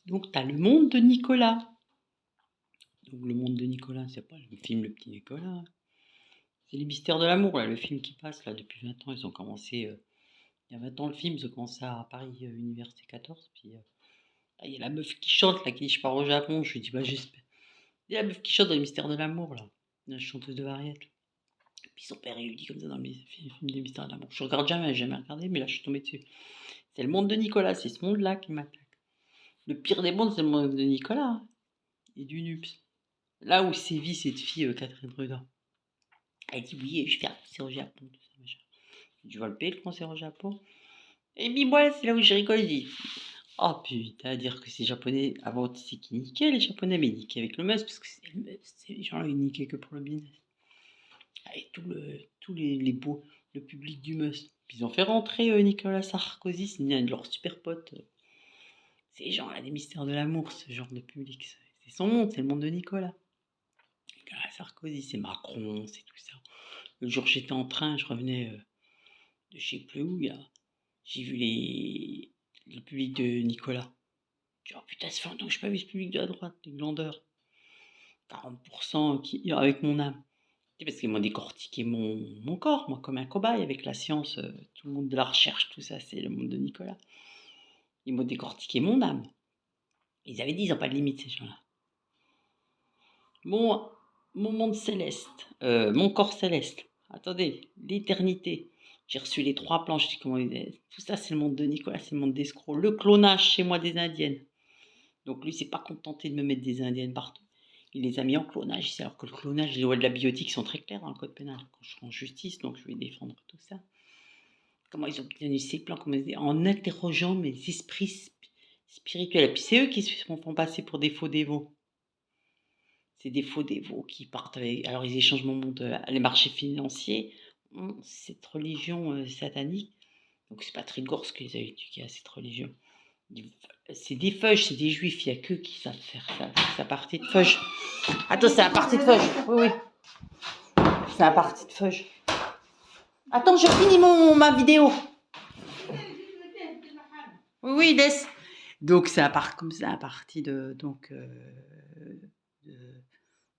Donc, tu as le monde de Nicolas. Donc, le monde de Nicolas, c'est pas le film Le Petit Nicolas. C'est les mystères de l'amour, là, le film qui passe là depuis 20 ans. Ils ont commencé, il y a 20 ans le film, ils ont commencé à Paris, Université 14. Puis, il y a la meuf qui chante, là, qui dit je pars au Japon. Je lui dis, bah, j'espère. Il y a la meuf qui chante dans les mystères de l'amour, là, la chanteuse de variété. Puis son père, il lui dit comme ça dans le film des mystères de l'amour. Je regarde jamais, j'ai jamais regardé, mais là, je suis tombé dessus. C'est le monde de Nicolas, c'est ce monde-là qui m'attaque. Le pire des mondes, c'est le monde de Nicolas hein, et du NUPS. Là où sévit cette fille, Catherine Prudent. Elle dit oui, je vais faire un concert au Japon, tout ça, machin. Tu vas le payer le concert au Japon. Et puis moi, c'est là où je rigole, je dis oh putain, à dire que c'est japonais. Avant, tu sais qui niquait les japonais, mais ils niquaient avec le Musk, parce que c'est le Musk, c'est les gens là, ils niquaient que pour le business. Avec tous les beaux, le public du Musk. Puis ils ont fait rentrer Nicolas Sarkozy, c'est un de leurs super potes. Ces gens là, des mystères de l'amour, ce genre de public. C'est son monde, c'est le monde de Nicolas. Nicolas Sarkozy, c'est Macron, c'est tout ça. Le jour j'étais en train, je revenais de je sais plus où, j'ai vu le public de Nicolas. Je dis, oh putain, ça fait longtemps que je n'ai pas vu ce public de la droite, les glandeurs. 40% qui, avec mon âme. C'est parce qu'ils m'ont décortiqué mon corps, moi, comme un cobaye avec la science, tout le monde de la recherche, tout ça, c'est le monde de Nicolas. Ils m'ont décortiqué mon âme. Ils avaient dit, ils n'ont pas de limite, ces gens-là. Mon monde céleste, mon corps céleste. Attendez, l'éternité. J'ai reçu les 3 plans, je dis comment tout ça c'est le monde de Nicolas, c'est le monde d'escrocs. Le clonage chez moi des indiennes. Donc lui, s'est pas contenté de me mettre des indiennes partout. Il les a mis en clonage ici, alors que le clonage, les lois de la biotique sont très claires dans le code pénal. Quand je serai en justice, donc je vais défendre tout ça. Comment ils ont obtenu ces plans, en interrogeant mes esprits spirituels. Et puis c'est eux qui se font passer pour des faux dévots. C'est des faux dévots qui partent avec. Alors, ils échangent mon monde. Les marchés financiers ont cette religion satanique. Donc, c'est Patrick Gors qui les a éduqués à cette religion. C'est des feuges, c'est des juifs. Il n'y a qu'eux qui savent faire ça. C'est un parti de feuges. Attends, c'est un parti de feuges. Oui, oui. C'est un parti de feuges. Attends, je finis ma vidéo. Oui, oui, laisse. Donc, c'est un parti de. Donc.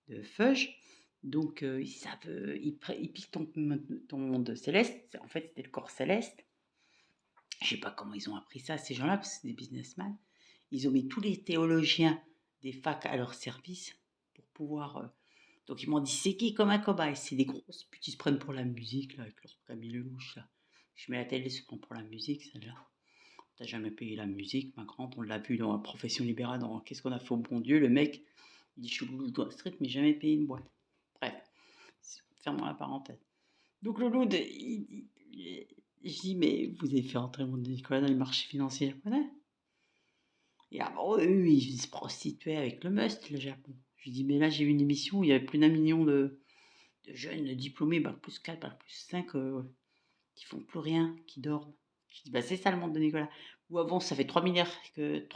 De feuges. Donc, ils savent, ils piquent ton monde céleste. En fait, c'était le corps céleste. Je sais pas comment ils ont appris ça, ces gens-là, parce que c'est des businessmen. Ils ont mis tous les théologiens des facs à leur service pour pouvoir. Donc, ils m'ont dit c'est qui comme un cobaye. C'est des grosses putes, ils se prennent pour la musique, là, avec leur Camille Lelouch, là. Je mets la télé, ils se prennent pour la musique, celle-là. T'as jamais payé la musique, ma grande. On l'a vu dans la profession libérale, dans Qu'est-ce qu'on a fait au bon Dieu. Le mec, il dit je suis loup de street, mais jamais payé une boîte. Bref, fermons la parenthèse. Donc le loup, je dis, mais vous avez fait rentrer le monde de Nicolas dans les marchés financiers japonais. Et avant, eux, ils se prostituaient avec le must, le Japon. Je lui dis, mais là, j'ai vu une émission où il y avait plus d'1 million de jeunes diplômés, bac plus 4, bac plus 5, qui font plus rien, qui dorment. Je dis, bah, c'est ça le monde de Nicolas. Ou avant, ça fait 3 millénaires que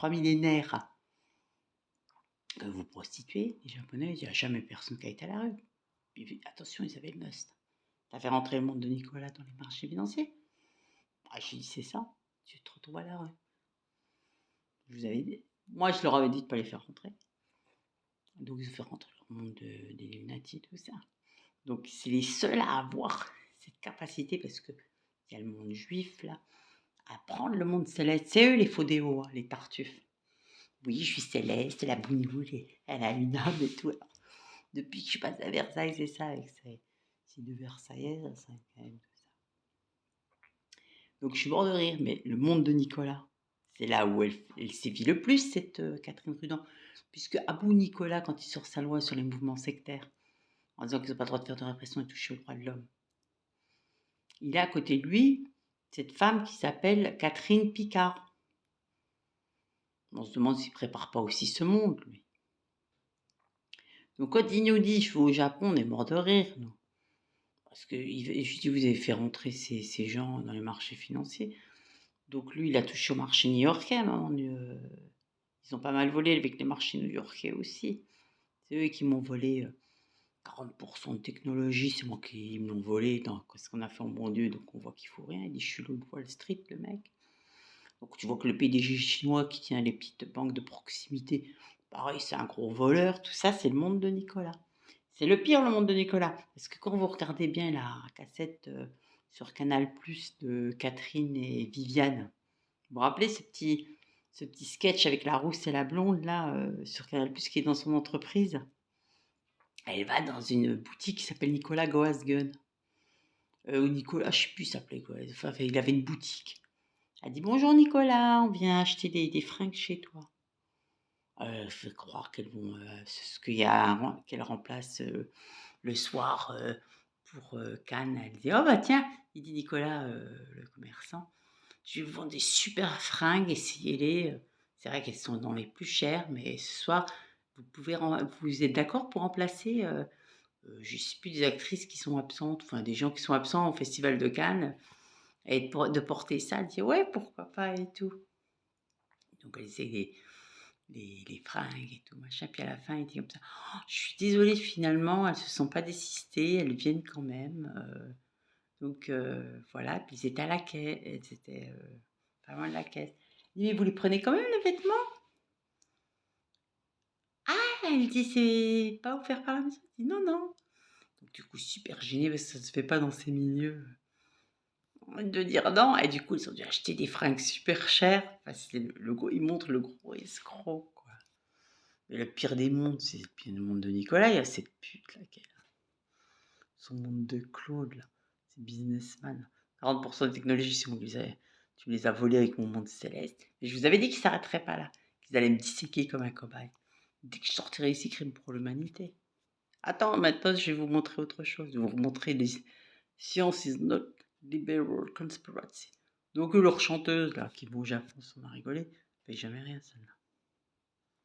vous prostituez, les Japonais, il n'y a jamais personne qui a été à la rue. Puis, attention, ils avaient le must. T'as fait rentrer le monde de Nicolas dans les marchés financiers. Ah, j'ai dit, c'est ça, tu te retrouves à la rue. Je vous avais dit. Moi, je leur avais dit de ne pas les faire rentrer. Donc, ils ont fait rentrer le monde des Illuminati, tout ça. Donc, c'est les seuls à avoir cette capacité parce qu'il y a le monde juif, là, à prendre le monde céleste. C'est eux les faux déos, hein, les tartuffes. Oui, je suis céleste, la bougnoule, elle a une âme et tout. Alors, depuis que je passe à Versailles, c'est ça, avec ces deux Versaillais, ça, quand même, tout ça. Donc, je suis mort de rire, mais le monde de Nicolas, c'est là où elle sévit le plus, cette Catherine Prudent. Puisque Abou Nicolas, quand il sort sa loi sur les mouvements sectaires, en disant qu'ils n'ont pas le droit de faire de répression et toucher aux droits de l'homme, il a à côté de lui cette femme qui s'appelle Catherine Picard. On se demande s'il ne prépare pas aussi ce monde, lui. Donc quand il nous dit je vais au Japon, on est mort de rire, non? Parce que je dis vous avez fait rentrer ces gens dans les marchés financiers. Donc lui, il a touché au marché new-yorkais. Ils ont pas mal volé avec les marchés new-yorkais aussi. C'est eux qui m'ont volé 40% de technologie, c'est moi qui me l'ont volé dans ce qu'on a fait en bon Dieu, donc on voit qu'il faut rien. Il dit je suis l'autre Wall Street, le mec. Donc tu vois que le PDG chinois qui tient les petites banques de proximité, pareil, c'est un gros voleur. Tout ça, c'est le monde de Nicolas. C'est le pire, le monde de Nicolas. Parce que quand vous regardez bien la cassette sur Canal+ de Catherine et Viviane, vous vous rappelez ce petit sketch avec la rousse et la blonde là sur Canal+ qui est dans son entreprise? Elle va dans une boutique qui s'appelle Nicolas Goas Gun. Ou Nicolas, je sais plus, il s'appelait quoi. Enfin, il avait une boutique. Elle dit bonjour Nicolas, on vient acheter des fringues chez toi. Elle fait croire c'est ce qu'il y a, qu'elle remplace le soir pour Cannes. Elle dit oh bah tiens, il dit Nicolas, le commerçant, je vais vous vendre des super fringues, essayez-les. C'est vrai qu'elles sont dans les plus chères, mais ce soir, vous êtes d'accord pour remplacer, je ne sais plus, des actrices qui sont absentes, enfin des gens qui sont absents au Festival de Cannes, et de porter ça. Elle dit ouais, pourquoi pas et tout. Donc elle essaie les fringues et tout, machin. Puis à la fin, il dit comme ça oh, je suis désolée, finalement, elles ne se sont pas désistées, elles viennent quand même. Donc voilà, puis ils étaient à la caisse, ils étaient pas loin de la caisse. Il dit mais vous les prenez quand même les vêtements? Ah, elle dit c'est pas offert par la maison. Il dit non, non. Donc du coup, super gêné parce que ça se fait pas dans ces milieux de dire non. Et du coup, ils ont dû acheter des fringues super chères. Enfin, c'est il montre le gros escroc, quoi. Mais le pire des mondes, c'est le pire du monde de Nicolas. Il y a cette pute là, son monde de Claude là, c'est businessman. 40% de technologie, tu me les as volés avec mon monde céleste. Et je vous avais dit qu'ils s'arrêteraient pas là, qu'ils allaient me disséquer comme un cobaye. Dès que je sortirai ici, crime pour l'humanité. Attends, maintenant je vais vous montrer autre chose. Je vais vous montrer les Science is not liberal conspiracy. Donc leur chanteuse là qui bouge à fond, on a rigolé, fait jamais rien celle-là.